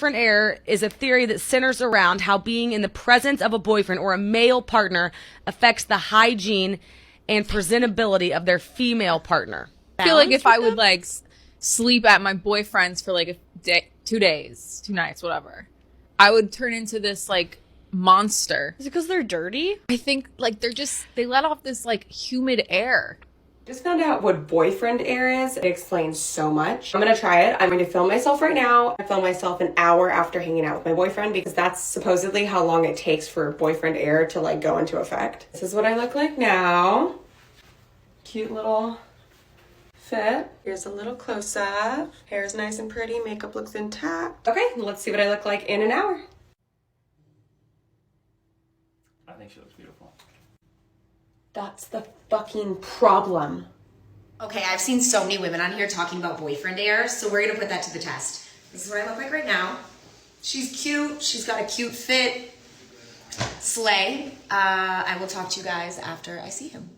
boyfriend error is a theory that centers around how being in the presence of a boyfriend or a male partner affects the hygiene and presentability of their female partner. I feel like if I would like sleep at my boyfriend's for like a day, 2 days, 2 nights, whatever, I would turn into this like monster. Is it because they're dirty? I think like they let off this like humid air. Just found out what boyfriend air is. It explains so much. I'm gonna try it. I'm going to film myself right now. I film myself an hour after hanging out with my boyfriend because that's supposedly how long it takes for boyfriend air to like go into effect. This is what I look like now. Cute little fit. Here's a little close-up. Hair's nice and pretty. Makeup looks intact. Okay, let's see what I look like in an hour. I think she looks beautiful. That's the fucking problem. Okay, I've seen so many women on here talking about boyfriend air, so we're gonna put that to the test. This is what I look like right now. She's cute, she's got a cute fit. Slay. I will talk to you guys after I see him.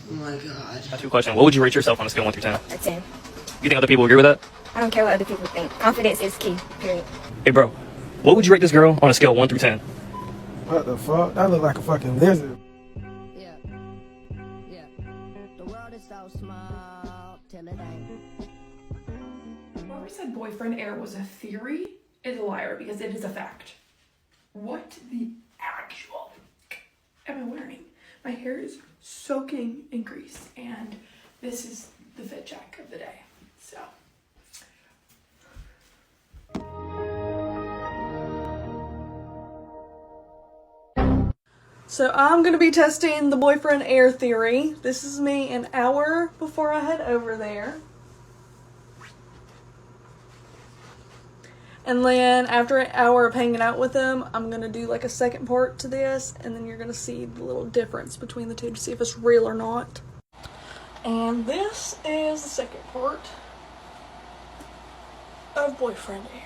Oh my god. That's your question. What would you rate yourself on a scale 1 through 10? A 10. You think other people agree with that? I don't care what other people think. Confidence is key, period. Hey bro, what would you rate this girl on a scale 1 through 10? What the fuck? That look like a fucking lizard. Yeah. Yeah. The world is so small till it ain't. Whoever said boyfriend air was a theory is a liar because it is a fact. What the actual am I wearing? My hair is soaking in grease and this is the fit check of the day. So I'm going to be testing the boyfriend air theory. This is me an hour before I head over there. And then after an hour of hanging out with them, I'm going to do like a second part to this. And then you're going to see the little difference between the two to see if it's real or not. And this is the second part of boyfriend air.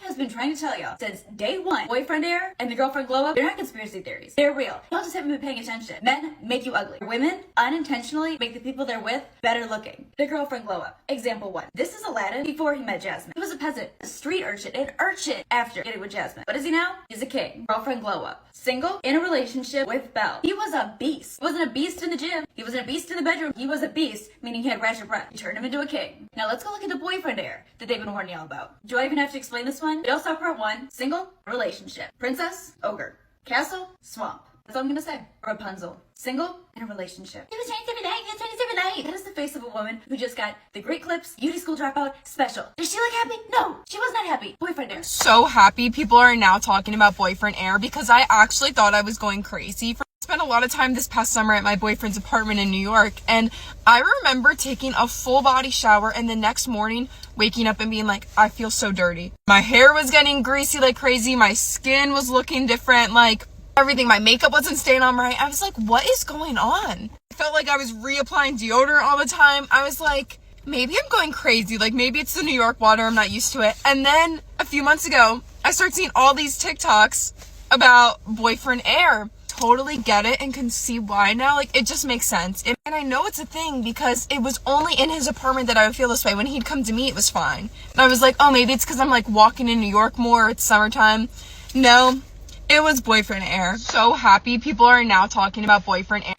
Has been trying to tell y'all since day one, boyfriend air and the girlfriend glow up, they're not conspiracy theories. They're real. Y'all just haven't been paying attention. Men make you ugly. Women unintentionally make the people they're with better looking. The girlfriend glow up. Example 1. This is Aladdin before he met Jasmine. He was a peasant, a street urchin, an urchin after getting with Jasmine. What is he now? He's a king. Girlfriend glow up. Single, in a relationship with Belle. He was a beast. He wasn't a beast in the gym. He wasn't a beast in the bedroom. He was a beast, meaning he had ratchet breath. You turned him into a king. Now let's go look at the boyfriend air that they've been warning y'all about. Do I even have to explain this one? We all saw part 1. Single, relationship. Princess, ogre. Castle, swamp. That's all I'm gonna say. Rapunzel. Single, in a relationship. He was 27 night. He was 27 night. That is the face of a woman who just got the Great Clips Beauty School Dropout Special. Does she look happy? No, she was not happy. Boyfriend air. So happy people are now talking about boyfriend air because I actually thought I was going crazy. I spent a lot of time this past summer at my boyfriend's apartment in New York, and I remember taking a full body shower and the next morning waking up and being like, I feel so dirty. My hair was getting greasy like crazy. My skin was looking different, like everything. My makeup wasn't staying on right. I was like, what is going on? I felt like I was reapplying deodorant all the time. I was like, maybe I'm going crazy. Like maybe it's the New York water. I'm not used to it. And then a few months ago, I started seeing all these TikToks about boyfriend air. Totally get it and can see why now. Like it just makes sense. And I know it's a thing because it was only in his apartment that I would feel this way. When he'd come to me, it was fine. And I was like, oh, maybe it's because I'm like walking in New York more. It's summertime. No, it was boyfriend air. So happy people are now talking about boyfriend air.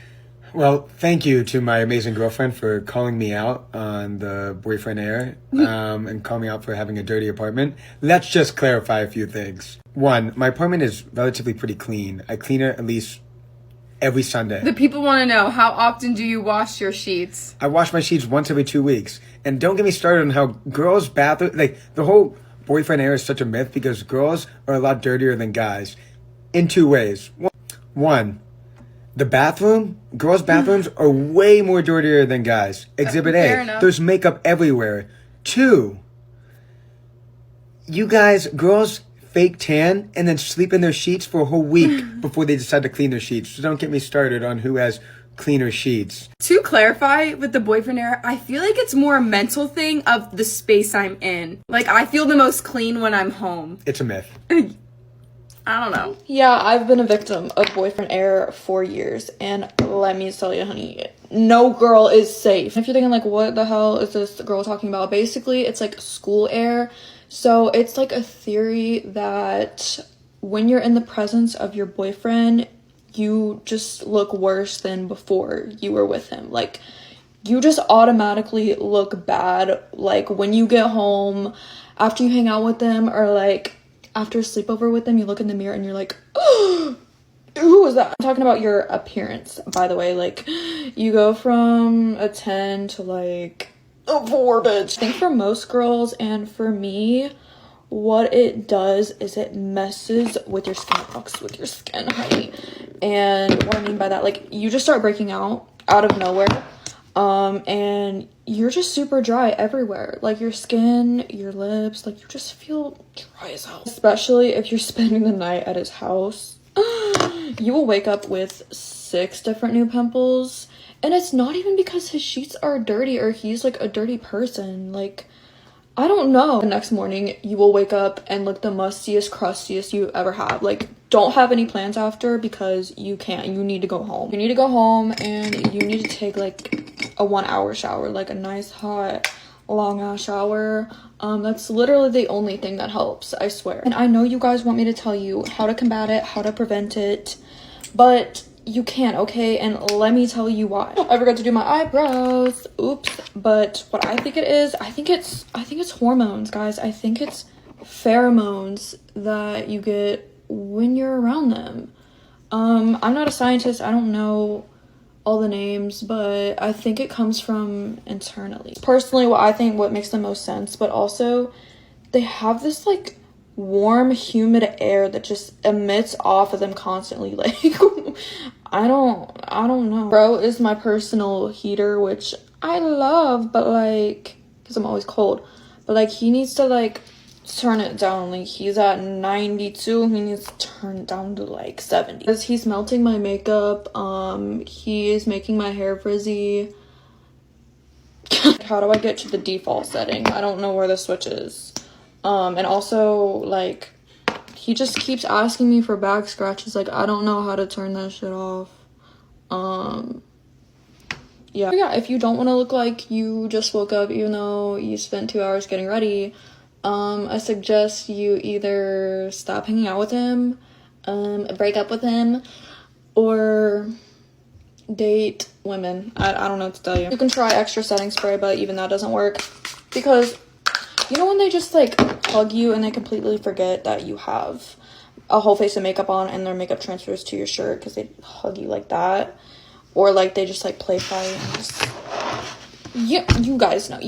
Well, thank you to my amazing girlfriend for calling me out on the boyfriend air and calling me out for having a dirty apartment. Let's just clarify a few things. 1, my apartment is relatively pretty clean. I clean it at least every Sunday. The people want to know, how often do you wash your sheets? I wash my sheets once every 2 weeks. And don't get me started on how girls' bathroom, like the whole boyfriend air is such a myth because girls are a lot dirtier than guys in 2 ways. 1, the bathroom, girls' bathrooms are way more dirtier than guys. Exhibit Fair A, enough. There's makeup everywhere. 2, you guys, girls fake tan and then sleep in their sheets for a whole week before they decide to clean their sheets. So don't get me started on who has cleaner sheets. To clarify with the boyfriend air, I feel like it's more a mental thing of the space I'm in. Like I feel the most clean when I'm home. It's a myth. I don't know. Yeah, I've been a victim of boyfriend air for years. And let me tell you, honey, no girl is safe. If you're thinking like, what the hell is this girl talking about? Basically, it's like school air. So it's like a theory that when you're in the presence of your boyfriend, you just look worse than before you were with him. Like, you just automatically look bad. Like, when you get home, after you hang out with them, or like after a sleepover with them, you look in the mirror and you're like, oh, who was that? I'm talking about your appearance, by the way. Like, you go from a 10 to like a 4, bitch. I think for most girls, and for me, what it does is it messes with your skin. It fucks with your skin, honey. And what I mean by that, like, you just start breaking out of nowhere. And you're just super dry everywhere. Like, your skin, your lips, like, you just feel dry as hell. Especially if you're spending the night at his house. You will wake up with 6 different new pimples. And it's not even because his sheets are dirty or he's like a dirty person. Like, I don't know. The next morning, you will wake up and look the mustiest, crustiest you ever have. Like, don't have any plans after because you can't. You need to go home. You need to go home and you need to take like a 1-hour shower, like a nice, hot, long-ass shower. That's literally the only thing that helps, I swear. And I know you guys want me to tell you how to combat it, how to prevent it, but you can't, okay? And let me tell you why. I forgot to do my eyebrows. Oops. But what I think it is, I think it's hormones, guys. I think it's pheromones that you get when you're around them. I'm not a scientist. I don't know all the names, but I think it comes from internally. Personally, what makes the most sense, but also they have this like warm, humid air that just emits off of them constantly. Like, I don't know. Bro is my personal heater, which I love, but like, because I'm always cold, but like, he needs to like turn it down. Like, he's at 92, he needs to turn it down to like 70 because he's melting my makeup. He is making my hair frizzy. How do I get to the default setting? I don't know where the switch is. And also, like, he just keeps asking me for back scratches. Like, I don't know how to turn that shit off. Yeah, if you don't want to look like you just woke up even though you spent 2 hours getting ready, I suggest you either stop hanging out with him, break up with him, or date women. I don't know what to tell you. You can try extra setting spray, but even that doesn't work because, you know, when they just like hug you and they completely forget that you have a whole face of makeup on and their makeup transfers to your shirt because they hug you like that, or like they just like play fight and just, yeah, you guys know.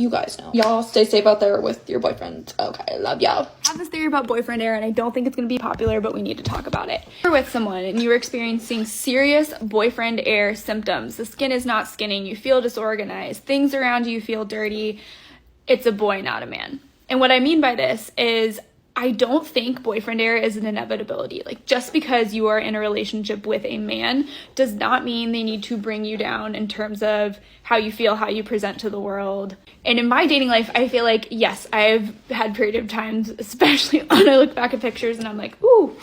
Y'all stay safe out there with your boyfriend. Okay, love y'all. I have this theory about boyfriend air, and I don't think it's going to be popular, but we need to talk about it. If you're with someone and you're experiencing serious boyfriend air symptoms, the skin is not skinning, you feel disorganized, things around you feel dirty, it's a boy, not a man. And what I mean by this is, I don't think boyfriend air is an inevitability. Like, just because you are in a relationship with a man does not mean they need to bring you down in terms of how you feel, how you present to the world. And in my dating life, I feel like, yes, I've had period of times, especially when I look back at pictures and I'm like, ooh,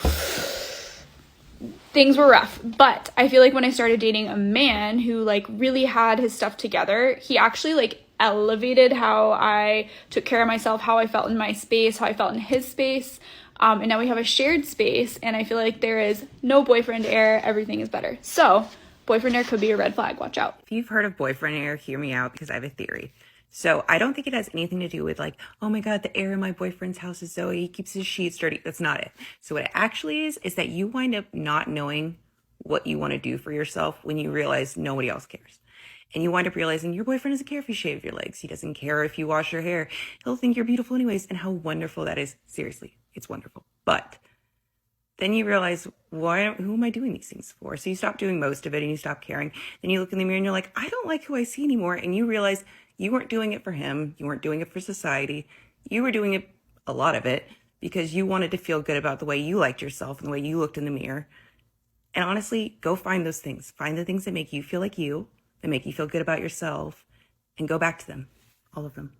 things were rough. But I feel like when I started dating a man who like really had his stuff together, he actually like elevated how I took care of myself, how I felt in my space, how I felt in his space. And now we have a shared space, and I feel like there is no boyfriend air. Everything is better. So boyfriend air could be a red flag. Watch out. If you've heard of boyfriend air, hear me out because I have a theory. So I don't think it has anything to do with like, oh my God, the air in my boyfriend's house is Zoe. He keeps his sheets dirty. That's not it. So what it actually is that you wind up not knowing what you want to do for yourself when you realize nobody else cares. And you wind up realizing your boyfriend doesn't care if you shave your legs. He doesn't care if you wash your hair. He'll think you're beautiful anyways. And how wonderful that is. Seriously, it's wonderful. But then you realize, who am I doing these things for? So you stop doing most of it and you stop caring. Then you look in the mirror and you're like, I don't like who I see anymore. And you realize you weren't doing it for him. You weren't doing it for society. You were doing it, a lot of it, because you wanted to feel good about the way you liked yourself and the way you looked in the mirror. And honestly, go find those things. Find the things that make you feel like you, that make you feel good about yourself, and go back to them. All of them.